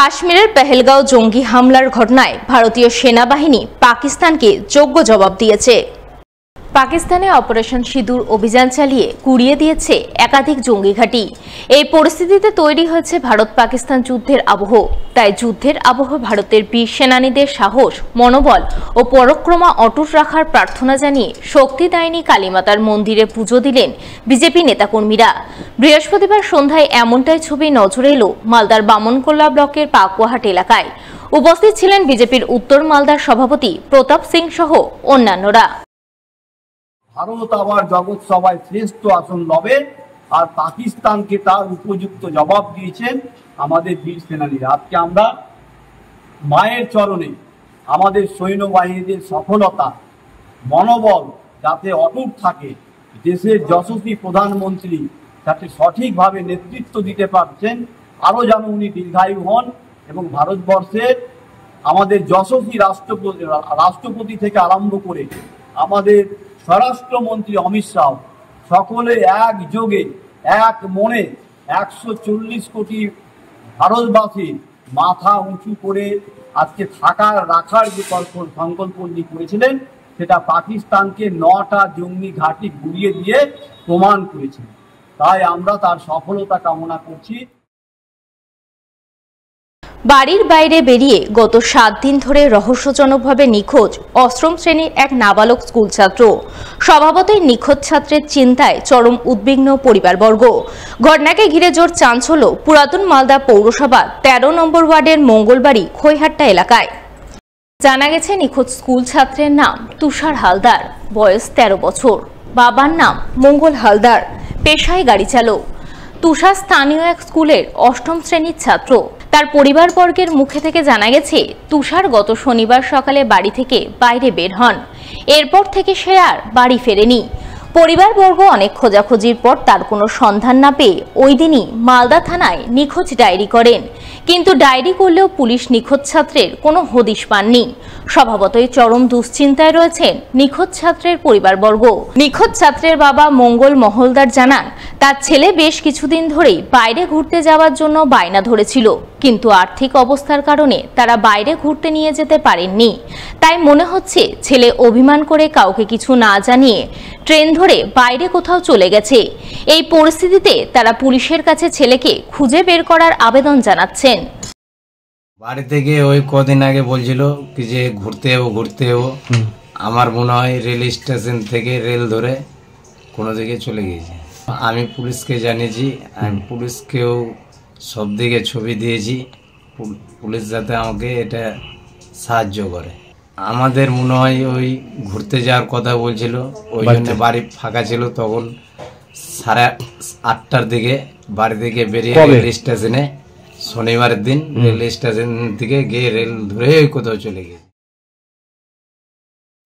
কাশ্মীরের পেহেলগাঁও জঙ্গি হামলার ঘটনায় ভারতীয় সেনাবাহিনী পাকিস্তানকে যোগ্য জবাব দিয়েছে। পাকিস্তানে অপারেশন সিঁদুর অভিযান চালিয়ে গুড়িয়ে দিয়েছে একাধিক জঙ্গি ঘাঁটি। এই পরিস্থিতিতে তৈরি হয়েছে ভারত পাকিস্তান যুদ্ধের আবহ। তাই যুদ্ধের আবহ ভারতের বীর সেনানীদের সাহস, মনোবল ও পরাক্রমা অটুট রাখার প্রার্থনা জানিয়ে শক্তিদায়িনী কালীমাতার মন্দিরে পুজো দিলেন বিজেপি নেতাকর্মীরা। বৃহস্পতিবার সন্ধ্যায় এমনটাই ছবি নজরে এলো মালদার বামনকোল্লা ব্লকের পাকুয়াহাট এলাকায়। উপস্থিত ছিলেন বিজেপির উত্তর মালদার সভাপতি প্রতাপ সিং সহ অন্যান্যরা। ভারত আবার জগৎ সভায় শ্রেষ্ঠ আসন লবে, আর পাকিস্তানকে তার উপযুক্ত জবাব দিয়েছেন আমাদের বীর সেনানীরা। আজকে আমরা মায়ের চরণে আমাদের সৈন্যবাহিনীদের সফলতা, মনোবল যাতে অটুট থাকে, দেশের যশস্বী প্রধানমন্ত্রী যাতে সঠিকভাবে নেতৃত্ব দিতে পারছেন, আরও যেন উনি দীর্ঘায়ু হন এবং ভারতবর্ষের আমাদের যশস্বী রাষ্ট্রপতি থেকে আরম্ভ করে আমাদের স্বরাষ্ট্রমন্ত্রী অমিত শাহ সকলে একযোগে এক মনে 140 কোটি ভারতবাসী মাথা উঁচু করে আজকে রাখার যে সংকল্প করেছিলেন, সেটা পাকিস্তানকে 9টা জঙ্গি ঘাঁটি গুড়িয়ে দিয়ে প্রমাণ করেছে। তাই আমরা তার সফলতা কামনা করছি। বাড়ির বাইরে বেরিয়ে গত 7 দিন ধরে রহস্যজনকভাবে নিখোঁজ অষ্টম শ্রেণীর এক নাবালক স্কুল ছাত্র। স্বভাবতই নিখোঁজ ছাত্রের চিন্তায় চরম উদ্বিগ্ন পরিবারবর্গ। ঘটনাকে ঘিরে জোর চাঞ্চল্য পুরাতন মালদা পৌরসভা 13 নম্বর ওয়ার্ডের মঙ্গলবাড়ি খৈহাট্টা এলাকায়। জানা গেছে নিখোঁজ স্কুল ছাত্রের নাম তুষার হালদার, বয়স 13 বছর। বাবার নাম মঙ্গল হালদার, পেশায় গাড়ি চালক। তুষার স্থানীয় এক স্কুলের অষ্টম শ্রেণীর ছাত্র। তার পরিবারবর্গের মুখে থেকে জানা গেছে, তুষার গত শনিবার সকালে বাড়ি থেকে বাইরে বের হন। এরপর থেকে সে আর বাড়ি ফেরেনি। পরিবারবর্গ অনেক খোঁজাখুঁজির পর তার কোনো সন্ধান না পেয়ে ওই দিনই মালদা থানায় নিখোঁজ ডায়েরি করেন। কিন্তু ডায়েরি করলেও পুলিশ নিখোঁজ ছাত্রের কোনো হদিশ পাননি। স্বভাবতই চরম দুশ্চিন্তায় রয়েছেন নিখোঁজ ছাত্রের পরিবারবর্গ। নিখোঁজ ছাত্রের বাবা মঙ্গল মহলদার জানান, তার ছেলে বেশ কিছুদিন ধরেই বাইরে ঘুরতে যাওয়ার জন্য বায়না ধরেছিল, কিন্তু আর্থিক অবস্থার কারণে তারা বাইরে ঘুরতে নিয়ে যেতে পারেননি। তাই মনে হচ্ছে ছেলে অভিমান করে কাউকে কিছু না জানিয়ে ট্রেন ধরে বাইরে কোথাও চলে গেছে। এই পরিস্থিতিতে তারা পুলিশের কাছে ছেলেকে খুঁজে বের করার আবেদন জানাচ্ছেন। বাড়ি থেকে ওই কদিন আগে বলছিল কি যে ঘুরতে যাবো। আমার মনে হয় রেল স্টেশন থেকে রেল ধরে কোনো দিকে চলে গিয়েছে। আমি পুলিশকে জানিয়েছি, আমি পুলিশকেও সব দিকে ছবি দিয়েছি, পুলিশ যাতে আমাকে এটা সাহায্য করে। আমাদের মনে হয় ওই ঘুরতে যাওয়ার কথা বলছিল, ওই জন্য বাড়ি ফাঁকা ছিল। তখন 8:30টার দিকে বাড়ি থেকে বেরিয়ে রেল স্টেশনে, শনিবারের দিন রেল স্টেশন থেকে গিয়ে রেল ধরে কোথাও চলে গিয়েছে।